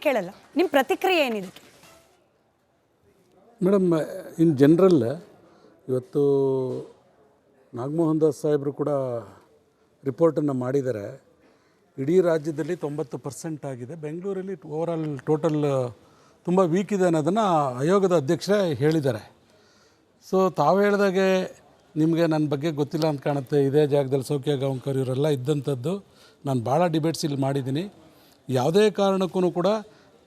ಕೇಳಲ್ಲ. ನಿಮ್ಮ ಪ್ರತಿಕ್ರಿಯೆ ಏನಿದಕ್ಕೆ? ಮೇಡಮ್, ಇನ್ ಜನರಲ್ ಇವತ್ತು ನಾಗಮೋಹನ್ ದಾಸ್ ಸಾಹೇಬರು ಕೂಡ ರಿಪೋರ್ಟನ್ನು ಮಾಡಿದ್ದಾರೆ. ಇಡೀ ರಾಜ್ಯದಲ್ಲಿ 90% ಆಗಿದೆ. ಬೆಂಗಳೂರಲ್ಲಿ ಓವರಾಲ್ ಟೋಟಲ್ ತುಂಬ ವೀಕ್ ಇದೆ ಅನ್ನೋದನ್ನು ಆಯೋಗದ ಅಧ್ಯಕ್ಷರೇ ಹೇಳಿದ್ದಾರೆ. ಸೊ ತಾವು ಹೇಳಿದಾಗೆ ನಿಮಗೆ ನನ್ನ ಬಗ್ಗೆ ಗೊತ್ತಿಲ್ಲ ಅಂತ ಕಾಣುತ್ತೆ. ಇದೇ ಜಾಗದಲ್ಲಿ ಸೌಖ್ಯ ಗಾಂವ್ಕರ್ ಇವರೆಲ್ಲ ಇದ್ದಂಥದ್ದು. ನಾನು ಭಾಳ ಡಿಬೇಟ್ಸ್ ಇಲ್ಲಿ ಮಾಡಿದ್ದೀನಿ. ಯಾವುದೇ ಕಾರಣಕ್ಕೂ ಕೂಡ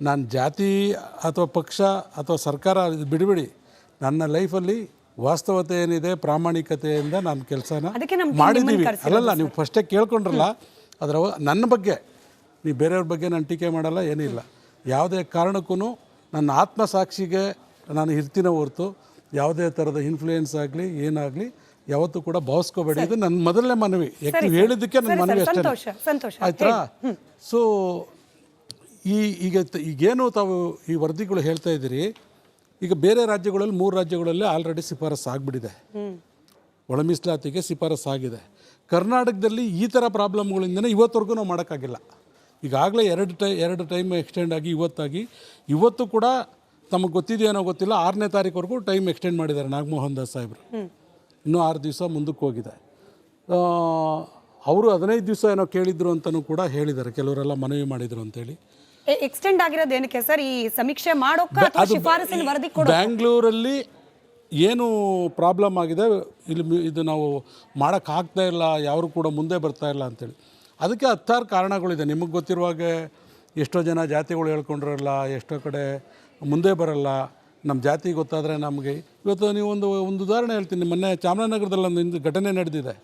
ನಾನು ಜಾತಿ ಅಥವಾ ಪಕ್ಷ ಅಥವಾ ಸರ್ಕಾರ ಬಿಡಬೇಡಿ, ನನ್ನ ಲೈಫಲ್ಲಿ ವಾಸ್ತವತೆ ಏನಿದೆ ಪ್ರಾಮಾಣಿಕತೆಯಿಂದ ನಾನು ಕೆಲಸನ ಮಾಡಿದ್ದೀವಿ. ಅಲ್ಲಲ್ಲ, ನೀವು ಫಸ್ಟೇ ಕೇಳ್ಕೊಂಡ್ರಲ್ಲ, ಅದರ ನನ್ನ ಬಗ್ಗೆ ನೀವು ಬೇರೆಯವ್ರ ಬಗ್ಗೆ ನಾನು ಟೀಕೆ ಮಾಡಲ್ಲ, ಏನಿಲ್ಲ. ಯಾವುದೇ ಕಾರಣಕ್ಕೂ ನನ್ನ ಆತ್ಮಸಾಕ್ಷಿಗೆ ನಾನು ಇರ್ತೀನೋ ಹೊರತು ಯಾವುದೇ ಥರದ ಇನ್ಫ್ಲೂಯೆನ್ಸ್ ಆಗಲಿ ಏನಾಗಲಿ ಯಾವತ್ತೂ ಕೂಡ ಭಾವಿಸ್ಕೋಬೇಡಿ. ಇದು ನನ್ನ ಮೊದಲನೇ ಮನವಿ. ಯಾಕೆ ಹೇಳಿದ್ದಕ್ಕೆ ನನ್ನ ಮನವಿ ಅಷ್ಟೇ, ಆಯ್ತಾ? ಸೊ ಈಗೇನು ತಾವು ಈ ವರದಿಗಳು ಹೇಳ್ತಾ ಇದ್ದೀರಿ, ಈಗ ಬೇರೆ ರಾಜ್ಯಗಳಲ್ಲಿ 3 ರಾಜ್ಯಗಳಲ್ಲಿ ಆಲ್ರೆಡಿ ಶಿಫಾರಸು ಆಗಿಬಿಟ್ಟಿದೆ. ಒಳ ಮೀಸಲಾತಿಗೆ ಶಿಫಾರಸು ಆಗಿದೆ. ಕರ್ನಾಟಕದಲ್ಲಿ ಈ ಥರ ಪ್ರಾಬ್ಲಮ್ಗಳಿಂದನೇ ಇವತ್ತವರೆಗೂ ನಾವು ಮಾಡೋಕ್ಕಾಗಿಲ್ಲ. ಈಗಾಗಲೇ ಎರಡು ಟೈಮ್ ಎಕ್ಸ್ಟೆಂಡ್ ಆಗಿ ಇವತ್ತು ಕೂಡ ತಮಗೆ ಗೊತ್ತಿದೆಯೇನೋ ಗೊತ್ತಿಲ್ಲ, 6ನೇ ತಾರೀಕುವರೆಗೂ ಟೈಮ್ ಎಕ್ಸ್ಟೆಂಡ್ ಮಾಡಿದ್ದಾರೆ ನಾಗಮೋಹನ್ ದಾಸ್ ಸಾಹೇಬರು. ಇನ್ನೂ 6 ದಿವಸ ಮುಂದಕ್ಕೆ ಹೋಗಿದೆ. ಅವರು 15 ದಿವಸ ಏನೋ ಕೇಳಿದ್ರು ಅಂತಲೂ ಕೂಡ ಹೇಳಿದ್ದಾರೆ. ಕೆಲವರೆಲ್ಲ ಮನವಿ ಮಾಡಿದರು ಅಂತೇಳಿ. ಎಕ್ಸ್ಟೆಂಡ್ ಆಗಿರೋದು ಏನಕ್ಕೆ ಸರ್? ಈ ಸಮೀಕ್ಷೆ ಮಾಡೋಕೆ ಶಿಫಾರಸಿನ ವರದಿ ಕೊಡೋಕೆ? ಬ್ಯಾಂಗ್ಳೂರಲ್ಲಿ ಏನು ಪ್ರಾಬ್ಲಮ್ ಆಗಿದೆ, ಇದು ನಾವು ಮಾಡೋಕ್ಕಾಗ್ತಾ ಇಲ್ಲ, ಯಾರು ಕೂಡ ಮುಂದೆ ಬರ್ತಾ ಇಲ್ಲ ಅಂತೇಳಿ. ಅದಕ್ಕೆ 10 ಕಾರಣಗಳಿದೆ. ನಿಮಗೆ ಗೊತ್ತಿರುವಾಗ ಎಷ್ಟೋ ಜನ ಜಾತಿಗಳು ಹೇಳ್ಕೊಂಡಿರಲ್ಲ, ಎಷ್ಟೋ ಕಡೆ ಮುಂದೆ ಬರಲ್ಲ. ನಮ್ಮ ಜಾತಿ ಗೊತ್ತಾದರೆ ನಮಗೆ ಇವತ್ತು ನೀವು ಒಂದು ಉದಾಹರಣೆ ಹೇಳ್ತೀನಿ. ಮೊನ್ನೆ ಚಾಮರಾಜನಗರದಲ್ಲಿ ಒಂದು ಘಟನೆ ನಡೆದಿದೆ.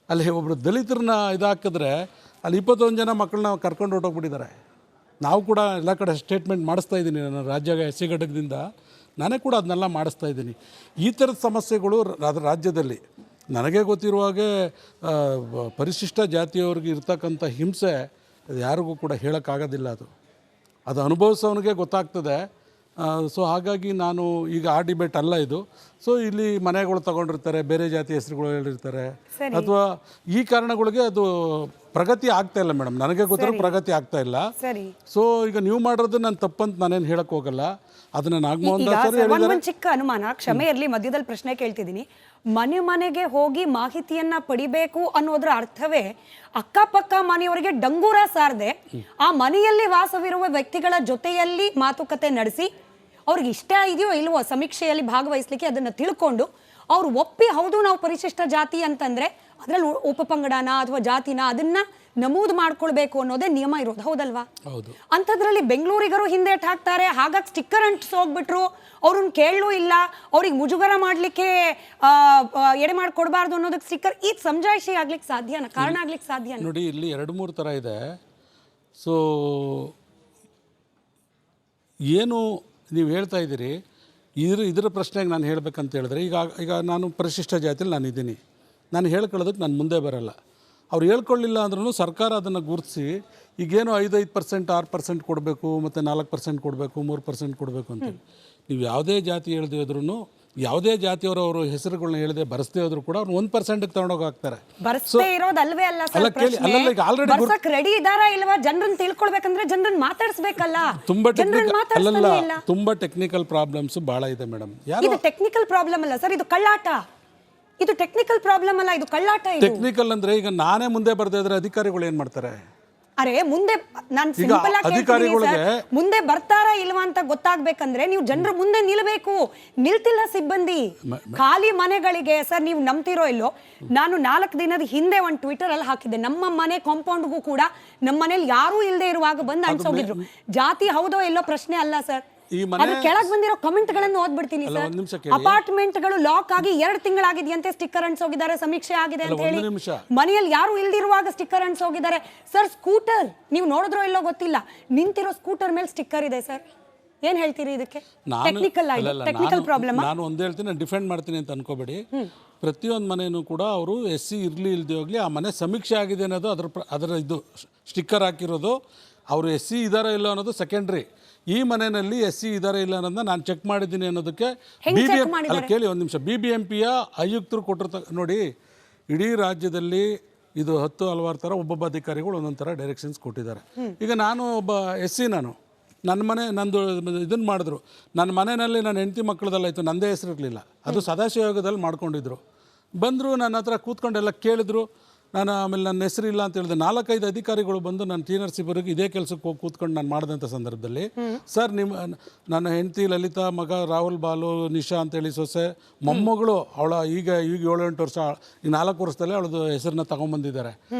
ಅಲ್ಲಿ ಒಬ್ಬರು ದಲಿತರನ್ನ ಇದಾಕಿದ್ರೆ ಅಲ್ಲಿ 21 ಜನ ಮಕ್ಕಳನ್ನ ಕರ್ಕೊಂಡು ಹೊರಟೋಗ್ಬಿಟ್ಟಿದ್ದಾರೆ. ನಾವು ಕೂಡ ಎಲ್ಲ ಕಡೆ ಸ್ಟೇಟ್ಮೆಂಟ್ ಮಾಡಿಸ್ತಾ ಇದ್ದೀನಿ. ನನ್ನ ರಾಜ್ಯ ಎಸ್ ಸಿ ಘಟಕದಿಂದ ನಾನೇ ಕೂಡ ಅದನ್ನೆಲ್ಲ ಮಾಡಿಸ್ತಾ ಇದ್ದೀನಿ. ಈ ಥರದ ಸಮಸ್ಯೆಗಳು ರಾಜ್ಯದಲ್ಲಿ ನನಗೆ ಗೊತ್ತಿರುವಾಗೆ ಪರಿಶಿಷ್ಟ ಜಾತಿಯವ್ರಿಗೆ ಇರ್ತಕ್ಕಂಥ ಹಿಂಸೆ ಅದು ಯಾರಿಗೂ ಕೂಡ ಹೇಳೋಕ್ಕಾಗೋದಿಲ್ಲ. ಅದು ಅನುಭವಿಸೋನಿಗೆ ಗೊತ್ತಾಗ್ತದೆ. ಸೊ ಹಾಗಾಗಿ ನಾನು ಈಗ ಆ ಡಿಬೇಟ್ ಅಲ್ಲ ಇದು. ಸೊ ಇಲ್ಲಿ ಮನೆಗಳು ತಗೊಂಡಿರ್ತಾರೆ, ಬೇರೆ ಜಾತಿ ಹೆಸರುಗಳು ಹೇಳಿರ್ತಾರೆ, ಅಥವಾ ಈ ಕಾರಣಗಳಿಗೆ ಅದು ಪ್ರಗತಿ ಆಗ್ತಾ ಇಲ್ಲ ಮೇಡಮ್. ನನಗೆ ಗೊತ್ತಿರೋ ಪ್ರಗತಿ ಆಗ್ತಾ ಇಲ್ಲ. ಸೊ ಈಗ ನೀವು ಮಾಡೋದು ನಾನು ತಪ್ಪಂತ ನಾನೇನು ಹೇಳಕ್ ಹೋಗಲ್ಲ. ಅದನ್ನ ನಾಗಮೋಹನ್ ದಾಸ್ ಒಂದು ಚಿಕ್ಕ ಅನುಮಾನ, ಕ್ಷಮೆ ಇರಲಿ, ಮಧ್ಯದಲ್ಲಿ ಪ್ರಶ್ನೆ ಕೇಳ್ತಿದ್ದೀನಿ. ಮನೆಗೆ ಹೋಗಿ ಮಾಹಿತಿಯನ್ನ ಪಡಿಬೇಕು ಅನ್ನೋದ್ರ ಅರ್ಥವೇ ಅಕ್ಕಪಕ್ಕ ಮನೆಯವರಿಗೆ ಡಂಗೂರ ಸಾರದೆ ಆ ಮನೆಯಲ್ಲಿ ವಾಸವಿರುವ ವ್ಯಕ್ತಿಗಳ ಜೊತೆಯಲ್ಲಿ ಮಾತುಕತೆ ನಡೆಸಿ ಅವ್ರಿಗೆ ಇಷ್ಟ ಇದೆಯೋ ಇಲ್ವೋ ಸಮೀಕ್ಷೆಯಲ್ಲಿ ಭಾಗವಹಿಸ್ಲಿಕ್ಕೆ ಅದನ್ನ ತಿಳ್ಕೊಂಡು ಅವ್ರು ಒಪ್ಪಿ ಹೌದು ನಾವು ಪರಿಶಿಷ್ಟ ಜಾತಿ ಅಂತಂದ್ರೆ ಅದ್ರಲ್ಲಿ ಉಪಪಂಗಡನ ಅಥವಾ ಜಾತಿನ ಅದನ್ನ ನಮೂದು ಮಾಡ್ಕೊಳ್ಬೇಕು ಅನ್ನೋದೇ ನಿಯಮ ಇರೋದು, ಹೌದಲ್ವಾ? ಅಂಥದ್ರಲ್ಲಿ ಬೆಂಗಳೂರಿಗರು ಹಿಂದೇಟ್ ಹಾಕ್ತಾರೆ. ಹಾಗಾಗಿ ಸ್ಟಿಕ್ಕರ್ ಅಂಟಿಸಿ ಹೋಗ್ಬಿಟ್ರು, ಅವ್ರನ್ನ ಕೇಳಲೂ ಇಲ್ಲ, ಅವ್ರಿಗೆ ಮುಜುಗರ ಮಾಡ್ಲಿಕ್ಕೆ ಎಡೆ ಮಾಡ್ಕೊಡ್ಬಾರ್ದು ಅನ್ನೋದಕ್ಕೆ ಸ್ಟಿಕ್ಕರ್. ಈ ಸಮಜಾಯಿಷಿ ಆಗ್ಲಿಕ್ಕೆ ಸಾಧ್ಯನಾ? ಕಾರಣ ಆಗ್ಲಿಕ್ಕೆ ಸಾಧ್ಯ? ನೋಡಿ, ಇಲ್ಲಿ 2-3 ಥರ ಇದೆ. ಸೊ ಏನು ನೀವು ಹೇಳ್ತಾ ಇದ್ದೀರಿ, ಇದರ ಪ್ರಶ್ನೆಗೆ ನಾನು ಹೇಳಬೇಕಂತ ಹೇಳಿದ್ರೆ, ಈಗ ನಾನು ಪರಿಶಿಷ್ಟ ಜಾತಿಯಲ್ಲಿ ನಾನು ಇದ್ದೀನಿ, ನಾನು ಹೇಳ್ಕೊಳ್ಳೋದಕ್ಕೆ ನಾನು ಮುಂದೆ ಬರಲ್ಲ. ಅವ್ರು ಹೇಳ್ಕೊಳ್ಳಿಲ್ಲ ಅಂದ್ರೂ ಸರ್ಕಾರ ಅದನ್ನು ಗುರುತಿಸಿ ಈಗೇನು 5% 6% ಕೊಡಬೇಕು, ಮತ್ತು 4% ಕೊಡಬೇಕು, 3% ಕೊಡಬೇಕು ಅಂತೇಳಿ. ನೀವು ಯಾವುದೇ ಜಾತಿ ಹೇಳ್ದೇ ಹೋದ್ರೂ, ಯಾವುದೇ ಜಾತಿಯವರು ಹೆಸರುಗಳನ್ನ ಹೇಳದೆ ಬರೆಸದೇ ಹೋದ್ರು ಕೂಡ ಅವ್ರು 1%ಗೆ ತಗೊಂಡೋಗಿ ಹಾಕ್ತಾರೆ. ರೆಡಿ ಇದಾರಾ ಇಲ್ವಾ ಜನರನ್ನ ತಿಳ್ಕೊಳ್ಬೇಕಂದ್ರೆ ಜನರನ್ನ ಮಾತಾಡಿಸ್ಬೇಕಲ್ಲ. ತುಂಬಾ ಟೆಕ್ನಿಕಲ್ ಪ್ರಾಬ್ಲಮ್ಸ್ ಭಾಳ ಇದೆ ಮೇಡಮ್. ಇದು ಟೆಕ್ನಿಕಲ್ ಪ್ರಾಬ್ಲಮ್ ಅಲ್ಲ ಸರ್, ಇದು ಕಳ್ಳಾಟ. ಇದು ಟೆಕ್ನಿಕಲ್ ಪ್ರಾಬ್ಲಮ್ ಅಲ್ಲ, ಇದು ಕಳ್ಳಾಟ. ಟೆಕ್ನಿಕಲ್ ಅಂದ್ರೆ ಈಗ ನಾನೇ ಮುಂದೆ ಬರ್ದೇ ಇದ್ರೆ ಅಧಿಕಾರಿಗಳು ಏನ್ ಮಾಡ್ತಾರೆ? ಅರೆ ಮುಂದೆ ನಾನು ಸಿಂಪಲ್ ಆಗಿ ಮುಂದೆ ಬರ್ತಾರಾ ಇಲ್ವಾ ಅಂತ ಗೊತ್ತಾಗ್ಬೇಕಂದ್ರೆ ನೀವು ಜನರ ಮುಂದೆ ನಿಲ್ಬೇಕು. ನಿಲ್ತಿಲ್ಲ ಸಿಬ್ಬಂದಿ. ಖಾಲಿ ಮನೆಗಳಿಗೆ ಸರ್, ನೀವು ನಂಬ್ತಿರೋ ಇಲ್ಲೋ, ನಾನು 4 ದಿನದ ಹಿಂದೆ ಒಂದು ಟ್ವಿಟರ್ ಅಲ್ಲಿ ಹಾಕಿದ್ದೆ, ನಮ್ಮ ಮನೆ ಕಾಂಪೌಂಡ್ಗೂ ಕೂಡ ನಮ್ಮ ಮನೇಲಿ ಯಾರೂ ಇಲ್ಲದೆ ಇರುವಾಗ ಬಂದು ಅನ್ಸೋಗಿದ್ರು. ಜಾತಿ ಹೌದೋ ಇಲ್ಲೋ ಪ್ರಶ್ನೆ ಅಲ್ಲ ಸರ್. ಕೆಳಗೆ ಬಂದಿರೋ ಕಮೆಂಟ್ ಗಳನ್ನು ಓದ್ಬಿಡ್ತೀನಿ ಸರ್. ಅಪಾರ್ಟ್ಮೆಂಟ್ ಗಳು ಲಾಕ್ ಆಗಿ 2 ತಿಂಗಳಾಗಿದೆಯಂತೆ, ಸ್ಟಿಕ್ಕರ್ ಅಂಟಿಸೋಗಿದ್ದಾರೆ, ಸಮೀಕ್ಷೆ ಆಗಿದೆ ಅಂತ ಹೇಳಿ. ಮನೆಯಲ್ಲಿ ಯಾರು ಇಲ್ದಿರುವಾಗ ಸ್ಟಿಕ್ಕರ್ ಅಂಟಿಸೋಗಿದ್ದಾರೆ ಸರ್. ಸ್ಕೂಟರ್ ನೀವು ನೋಡಿದ್ರೋ ಇಲ್ಲೋ ಗೊತ್ತಿಲ್ಲ, ನಿಂತಿರೋ ಸ್ಕೂಟರ್ ಮೇಲೆ ಸ್ಟಿಕ್ಕರ್ ಇದೆ ಸರ್. ಏನ್ ಹೇಳ್ತೀರಿ ಇದಕ್ಕೆ? Technical problem. ನಾನು ಒಂದ್ ಹೇಳ್ತೀನಿ, ನಾನು ಡಿಫೆಂಡ್ ಮಾಡ್ತೀನಿ ಅಂತ ಅನ್ಕೋಬೇಡಿ. ಪ್ರತಿಯೊಂದು ಮನೆಯೂ ಕೂಡ ಅವರು SC ಇರ್ಲಿ ಇಲ್ದೇ ಹೋಗ್ಲಿ, ಆ ಮನೆ ಸಮೀಕ್ಷೆ ಆಗಿದೆ ಅನ್ನೋದು ಅದರ ಇದು ಸ್ಟಿಕ್ಕರ್ ಹಾಕಿರೋದು. ಅವರು SC ಇದಾರ ಇಲ್ಲ ಅನ್ನೋದು ಸೆಕೆಂಡ್ರಿ. ಈ ಮನೆಯಲ್ಲಿ SC ಇದಾರೆ ಇಲ್ಲ ಅನ್ನೋದನ್ನ ನಾನು ಚೆಕ್ ಮಾಡಿದ್ದೀನಿ ಅನ್ನೋದಕ್ಕೆ ಕೇಳಿ ಒಂದು ನಿಮಿಷ. BBMPಯ ಆಯುಕ್ತರು ನೋಡಿ, ಇಡೀ ರಾಜ್ಯದಲ್ಲಿ ಇದು 10 ಹಲವಾರು ಥರ ಒಬ್ಬೊಬ್ಬ ಅಧಿಕಾರಿಗಳು ಒಂದೊಂದು ಥರ ಡೈರೆಕ್ಷನ್ಸ್ ಕೊಟ್ಟಿದ್ದಾರೆ. ಈಗ ನಾನು ಒಬ್ಬ SC, ನಾನು ನನ್ನ ಮನೆ ನಂದು ಇದನ್ನು ಮಾಡಿದ್ರು, ನನ್ನ ಮನೆಯಲ್ಲಿ ನನ್ನ ಹೆಂಡತಿ ಮಕ್ಕಳದಲ್ಲಾಯಿತು, ನಂದೇ ಹೆಸರು ಇರಲಿಲ್ಲ, ಅದು ಸದಾಶಿವಯೋಗದಲ್ಲಿ ಮಾಡ್ಕೊಂಡಿದ್ರು. ಬಂದರು ನನ್ನ ಹತ್ರ ಕೂತ್ಕೊಂಡೆಲ್ಲ ಕೇಳಿದ್ರು. ನಾನು ಆಮೇಲೆ ನನ್ನ ಹೆಸರು ಇಲ್ಲ ಅಂತ ಹೇಳಿದೆ. 4-5 ಅಧಿಕಾರಿಗಳು ಬಂದು ನನ್ನ ಟಿ ನರಸೀಪುರಕ್ಕೆ ಇದೇ ಕೆಲಸಕ್ಕೆ ಹೋಗಿ ಕೂತ್ಕೊಂಡು ನಾನು ಮಾಡಿದಂಥ ಸಂದರ್ಭದಲ್ಲಿ, ಸರ್ ನನ್ನ ಹೆಂಡತಿ ಲಲಿತಾ, ಮಗ ರಾಹುಲ್ ಬಾಲು, ನಿಶಾ ಅಂತೇಳಿ ಸೊಸೆ, ಮೊಮ್ಮಗಳು ಅವಳ ಈಗ 7-8 ವರ್ಷ, ಈ 4 ವರ್ಷದಲ್ಲೇ ಅವಳದು ಹೆಸರನ್ನ ತಗೊಂಬಂದಿದ್ದಾರೆ,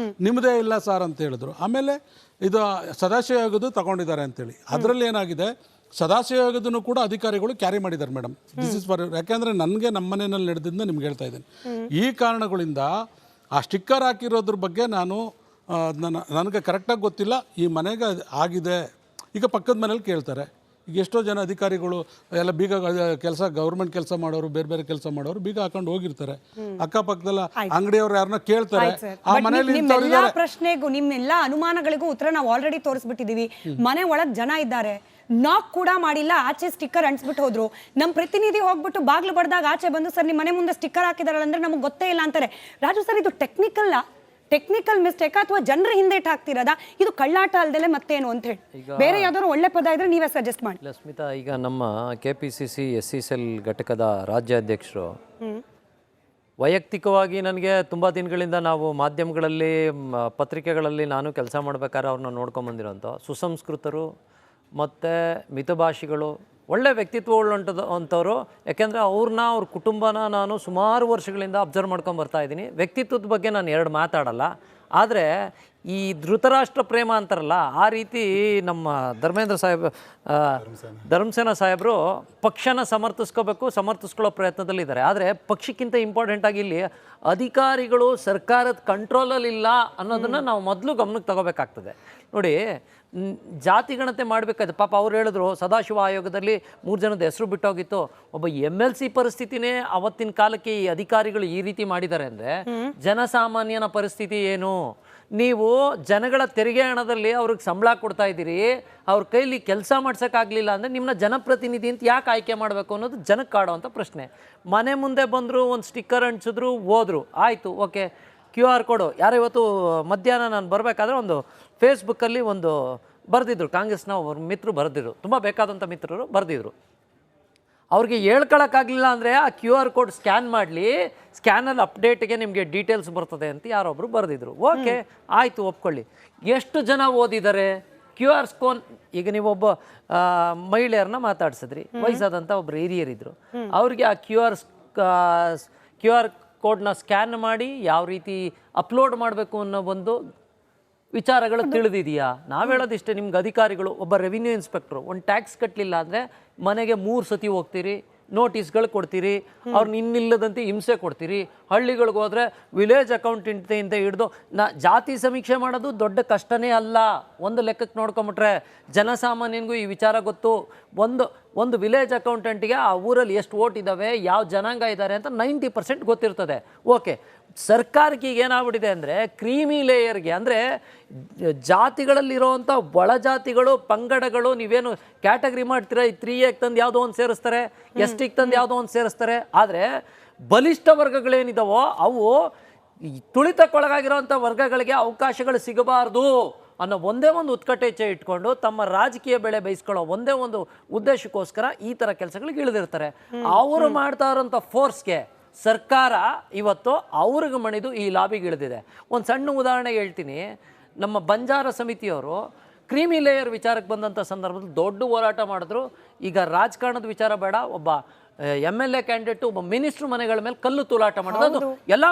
ನಿಮ್ಮದೇ ಇಲ್ಲ ಸರ್ ಅಂತ ಹೇಳಿದ್ರು. ಆಮೇಲೆ ಇದು ಸದಾಶಿವಯೋಗದ್ದು ತಗೊಂಡಿದ್ದಾರೆ ಅಂತೇಳಿ. ಅದರಲ್ಲಿ ಏನಾಗಿದೆ, ಸದಾಶಿವಯೋಗದನ್ನು ಕೂಡ ಅಧಿಕಾರಿಗಳು ಕ್ಯಾರಿ ಮಾಡಿದ್ದಾರೆ ಮೇಡಮ್. ದಿಸ್ ಇಸ್ ಫಾರ್, ಯಾಕೆಂದರೆ ನನಗೆ ನಮ್ಮ ಮನೆಯಲ್ಲಿ ನಡೆದಿದ್ದನ್ನ ನಿಮ್ಗೆ ಹೇಳ್ತಾ ಇದ್ದೀನಿ. ಈ ಕಾರಣಗಳಿಂದ ಆ ಸ್ಟಿಕ್ಕರ್ ಹಾಕಿರೋದ್ರ ಬಗ್ಗೆ ನನಗೆ ಕರೆಕ್ಟಾಗಿ ಗೊತ್ತಿಲ್ಲ. ಈ ಮನೆಗೆ ಆಗಿದೆ, ಈಗ ಪಕ್ಕದ ಮನೇಲಿ ಕೇಳ್ತಾರೆ. ಈಗ ಎಷ್ಟೋ ಜನ ಅಧಿಕಾರಿಗಳು ಎಲ್ಲ ಬೀಗ ಕೆಲಸ, ಗೌರ್ಮೆಂಟ್ ಕೆಲಸ ಮಾಡೋರು, ಬೇರೆ ಬೇರೆ ಕೆಲಸ ಮಾಡೋರು ಬೀಗ ಹಾಕೊಂಡು ಹೋಗಿರ್ತಾರೆ. ಅಕ್ಕಪಕ್ಕದಲ್ಲ ಅಂಗಡಿಯವ್ರು ಯಾರನ್ನ ಕೇಳ್ತಾರೆ, ಆ ಮನೆಯಲ್ಲಿ ಪ್ರಶ್ನೆಗೂ ನಿಮ್ಮೆಲ್ಲ ಅನುಮಾನಗಳಿಗೂ ಉತ್ತರ ನಾವು ಆಲ್ರೆಡಿ ತೋರಿಸ್ಬಿಟ್ಟಿದೀವಿ. ಮನೆ ಒಳಗ್ ಜನ ಇದ್ದಾರೆ, ನಾಕ್ ಕೂಡ ಮಾಡಿಲ್ಲ, ಆಚೆ ಸ್ಟಿಕ್ಕರ್ ಅಂಟಿಸ್ಬಿಟ್ಟು ಹೋದ್ರು. ನಮ್ಮ ಪ್ರತಿನಿಧಿ ಹೋಗ್ಬಿಟ್ಟು ಬಾಗ್ಲು ಬಡ್ದಾಗ ಆಚೆ ಬಂದು, ಸರ್ ನಿಮ್ಮ ಮನೆ ಮುಂದೆ ಸ್ಟಿಕ್ಕರ್ ಹಾಕಿದಾರಲ್ಲ ಅಂದ್ರೆ ನಮಗೆ ಗೊತ್ತೇ ಇಲ್ಲ ಅಂತಾರೆ. ರಾಜು ಸರ್, ಇದು ಟೆಕ್ನಿಕಲ್ ಮಿಸ್ಟೇಕ್ ಅಥವಾ ಜನರ ಹಿಂದೇಟ್ ಹಾಕ್ತಿರೋದಾ? ಇದು ಕಳ್ಳಾಟ ಅಲ್ದಲೆ ಮತ್ತೇನು ಅಂತ ಹೇಳಿ ಬೇರೆ ಯಾವ್ದಾದ್ರು ಒಳ್ಳೆ ಪದ ಇದ್ರೆ ನೀವೇ ಸಜೆಸ್ಟ್ ಮಾಡಿ. ಸ್ಮಿತಾ, ಈಗ ನಮ್ಮ KPCC SC ಸೆಲ್ ಘಟಕದ ರಾಜ್ಯಾಧ್ಯಕ್ಷರು ವೈಯಕ್ತಿಕವಾಗಿ ನನಗೆ ತುಂಬ ದಿನಗಳಿಂದ ನಾವು ಮಾಧ್ಯಮಗಳಲ್ಲಿ, ಪತ್ರಿಕೆಗಳಲ್ಲಿ ನಾನು ಕೆಲಸ ಮಾಡ್ಬೇಕಾದ್ರೆ ಅವ್ರನ್ನ ನೋಡ್ಕೊಂಬಂದಿರೋಂಥ ಸುಸಂಸ್ಕೃತರು ಮತ್ತು ಮಿತಭಾಷಿಗಳು, ಒಳ್ಳೆ ವ್ಯಕ್ತಿತ್ವವುಳ್ಳಂಥದ್ದು ಅಂಥವ್ರು. ಯಾಕೆಂದರೆ ಅವ್ರ ಕುಟುಂಬನ ನಾನು ಸುಮಾರು ವರ್ಷಗಳಿಂದ ಅಬ್ಸರ್ವ್ ಮಾಡ್ಕೊಂಡು ಬರ್ತಾ ಇದ್ದೀನಿ. ವ್ಯಕ್ತಿತ್ವದ ಬಗ್ಗೆ ನಾನು 2 ಮಾತಾಡಲ್ಲ. ಆದರೆ ಈ ಧೃತರಾಷ್ಟ್ರ ಪ್ರೇಮ ಅಂತಾರಲ್ಲ, ಆ ರೀತಿ ನಮ್ಮ ಧರ್ಮಸೇನ ಸಾಹೇಬರು ಪಕ್ಷನ ಸಮರ್ಥಿಸ್ಕೊಳ್ಳೋ ಪ್ರಯತ್ನದಲ್ಲಿದ್ದಾರೆ. ಆದರೆ ಪಕ್ಷಕ್ಕಿಂತ ಇಂಪಾರ್ಟೆಂಟಾಗಿ ಇಲ್ಲಿ ಅಧಿಕಾರಿಗಳು ಸರ್ಕಾರದ ಕಂಟ್ರೋಲಲ್ಲಿಲ್ಲ ಅನ್ನೋದನ್ನು ನಾವು ಮೊದಲು ಗಮನಕ್ಕೆ ತಗೋಬೇಕಾಗ್ತದೆ. ನೋಡಿ, ಜಾತಿಗಣತೆ ಮಾಡಬೇಕಾದ್ರೆ ಪಾಪ ಅವ್ರು ಹೇಳಿದ್ರು ಸದಾಶಿವ ಆಯೋಗದಲ್ಲಿ 3 ಜನದ ಹೆಸರು ಬಿಟ್ಟೋಗಿತ್ತು. ಒಬ್ಬ MLC ಪರಿಸ್ಥಿತಿನೇ ಅವತ್ತಿನ ಕಾಲಕ್ಕೆ ಈ ಅಧಿಕಾರಿಗಳು ಈ ರೀತಿ ಮಾಡಿದ್ದಾರೆ ಅಂದರೆ ಜನಸಾಮಾನ್ಯನ ಪರಿಸ್ಥಿತಿ ಏನು? ನೀವು ಜನಗಳ ತೆರಿಗೆ ಹಣದಲ್ಲಿ ಅವ್ರಿಗೆ ಸಂಬಳ ಕೊಡ್ತಾ ಇದ್ದೀರಿ, ಅವ್ರ ಕೈಲಿ ಕೆಲಸ ಮಾಡ್ಸೋಕ್ಕಾಗಲಿಲ್ಲ ಅಂದರೆ ನಿಮ್ಮನ್ನ ಜನಪ್ರತಿನಿಧಿ ಅಂತ ಯಾಕೆ ಆಯ್ಕೆ ಮಾಡಬೇಕು ಅನ್ನೋದು ಜನಕ್ಕೆ ಕಾಡುವಂಥ ಪ್ರಶ್ನೆ. ಮನೆ ಮುಂದೆ ಬಂದರು, ಒಂದು ಸ್ಟಿಕ್ಕರ್ ಅಂಟಿಸಿದ್ರು, ಹೋದ್ರು, ಆಯಿತು, ಓಕೆ. QR ಕೋಡು ಯಾರೋ ಇವತ್ತು ಮಧ್ಯಾಹ್ನ ನಾನು ಬರಬೇಕಾದ್ರೆ ಒಂದು ಫೇಸ್ಬುಕ್ಕಲ್ಲಿ ಒಂದು ಬರೆದಿದ್ರು, ಕಾಂಗ್ರೆಸ್ನ ಅವ್ರ ಮಿತ್ರರು ಬರೆದಿದ್ರು, ತುಂಬ ಬೇಕಾದಂಥ ಮಿತ್ರರು ಬರೆದಿದ್ರು. ಅವ್ರಿಗೆ ಹೇಳ್ಕೊಳಕ್ಕಾಗಲಿಲ್ಲ ಅಂದರೆ ಆ QR ಕೋಡ್ ಸ್ಕ್ಯಾನ್ ಮಾಡಲಿ, ಸ್ಕ್ಯಾನಲ್ಲಿ ಅಪ್ಡೇಟ್ಗೆ ನಿಮಗೆ ಡೀಟೇಲ್ಸ್ ಬರ್ತದೆ ಅಂತ ಯಾರೊಬ್ಬರು ಬರೆದಿದ್ರು. ಓಕೆ, ಆಯಿತು, ಒಪ್ಕೊಳ್ಳಿ. ಎಷ್ಟು ಜನ ಓದಿದ್ದಾರೆ? QR ಸ್ಕೋನ್, ಈಗ ನೀವೊಬ್ಬ ಮಹಿಳೆಯರನ್ನ ಮಾತಾಡ್ಸಿದ್ರಿ, ವಯಸ್ಸಾದಂಥ ಒಬ್ಬರು ಹಿರಿಯರಿದ್ರು, ಅವ್ರಿಗೆ ಆ QR ಕೋಡ್ನ ಸ್ಕ್ಯಾನ್ ಮಾಡಿ ಯಾವ ರೀತಿ ಅಪ್ಲೋಡ್ ಮಾಡಬೇಕು ಅನ್ನೋ ಒಂದು ವಿಚಾರಗಳು ತಿಳಿದಿದೆಯಾ? ನಾವು ಹೇಳೋದಿಷ್ಟೇ, ನಿಮ್ಗೆ ಅಧಿಕಾರಿಗಳು, ಒಬ್ಬ ರೆವಿನ್ಯೂ ಇನ್ಸ್ಪೆಕ್ಟ್ರು ಒಂದು ಟ್ಯಾಕ್ಸ್ ಕಟ್ಟಲಿಲ್ಲ ಅಂದರೆ ಮನೆಗೆ 3 ಸತಿ ಹೋಗ್ತೀರಿ, ನೋಟಿಸ್ಗಳು ಕೊಡ್ತೀರಿ, ಅವ್ರನ್ನ ಇನ್ನಿಲ್ಲದಂತೆ ಹಿಂಸೆ ಕೊಡ್ತೀರಿ. ಹಳ್ಳಿಗಳಿಗೆ ಹೋದರೆ ವಿಲೇಜ್ ಅಕೌಂಟೆಂಟಿಂದ ಹಿಡಿದು ಜಾತಿ ಸಮೀಕ್ಷೆ ಮಾಡೋದು ದೊಡ್ಡ ಕಷ್ಟನೇ ಅಲ್ಲ. ಒಂದು ಲೆಕ್ಕಕ್ಕೆ ನೋಡ್ಕೊಂಬಿಟ್ರೆ ಜನಸಾಮಾನ್ಯನಿಗೂ ಈ ವಿಚಾರ ಗೊತ್ತು. ಒಂದು ವಿಲೇಜ್ ಅಕೌಂಟೆಂಟಿಗೆ ಆ ಊರಲ್ಲಿ ಎಷ್ಟು ವೋಟ್ ಇದ್ದಾವೆ, ಯಾವ ಜನಾಂಗ ಇದ್ದಾರೆ ಅಂತ 90% ಗೊತ್ತಿರ್ತದೆ. ಓಕೆ, ಸರ್ಕಾರಕ್ಕೆ ಈಗ ಏನಾಗ್ಬಿಟ್ಟಿದೆ ಅಂದರೆ ಕ್ರೀಮಿ ಲೇಯರ್ಗೆ, ಅಂದರೆ ಜಾತಿಗಳಲ್ಲಿರೋವಂಥ ಒಳಜಾತಿಗಳು, ಪಂಗಡಗಳು, ನೀವೇನು ಕ್ಯಾಟಗರಿ ಮಾಡ್ತೀರಾ, ಈ 3A ತಂದು ಯಾವುದೋ ಒಂದು ಸೇರಿಸ್ತಾರೆ, ST ತಂದು ಯಾವುದೋ ಒಂದು ಸೇರಿಸ್ತಾರೆ. ಆದರೆ ಬಲಿಷ್ಠ ವರ್ಗಗಳೇನಿದಾವೋ ಅವು ತುಳಿತಕ್ಕೊಳಗಾಗಿರೋವಂಥ ವರ್ಗಗಳಿಗೆ ಅವಕಾಶಗಳು ಸಿಗಬಾರ್ದು ಅನ್ನೋ ಒಂದೇ ಒಂದು ಉತ್ಕಟೇಚ್ಛೆ ಇಟ್ಕೊಂಡು ತಮ್ಮ ರಾಜಕೀಯ ಬೆಳೆ ಬಯಸ್ಕೊಳ್ಳೋ ಒಂದೇ ಒಂದು ಉದ್ದೇಶಕ್ಕೋಸ್ಕರ ಈ ಥರ ಕೆಲಸಗಳಿಗೆ ಇಳಿದಿರ್ತಾರೆ. ಅವರು ಮಾಡ್ತಾ ಇರೋಂಥ ಫೋರ್ಸ್ಗೆ ಸರ್ಕಾರ ಇವತ್ತು ಅವ್ರಿಗೆ ಮಣಿದು ಈ ಲಾಬಿಗೆ ಇಳಿದಿದೆ. ಒಂದು ಸಣ್ಣ ಉದಾಹರಣೆ ಹೇಳ್ತೀನಿ. ನಮ್ಮ ಬಂಜಾರ ಸಮಿತಿಯವರು ಕ್ರೀಮಿ ಲೇಯರ್ ವಿಚಾರಕ್ಕೆ ಬಂದಂಥ ಸಂದರ್ಭದಲ್ಲಿ ದೊಡ್ಡ ಹೋರಾಟ ಮಾಡಿದ್ರು. ಈಗ ರಾಜಕಾರಣದ ವಿಚಾರ ಬೇಡ, ಒಬ್ಬ MLA ಕ್ಯಾಂಡಿಡೇಟು, ಒಬ್ಬ ಮಿನಿಸ್ಟ್ರ್ ಮನೆಗಳ ಮೇಲೆ ಕಲ್ಲು ತೂಲಾಟ ಮಾಡೋದು, ಎಲ್ಲ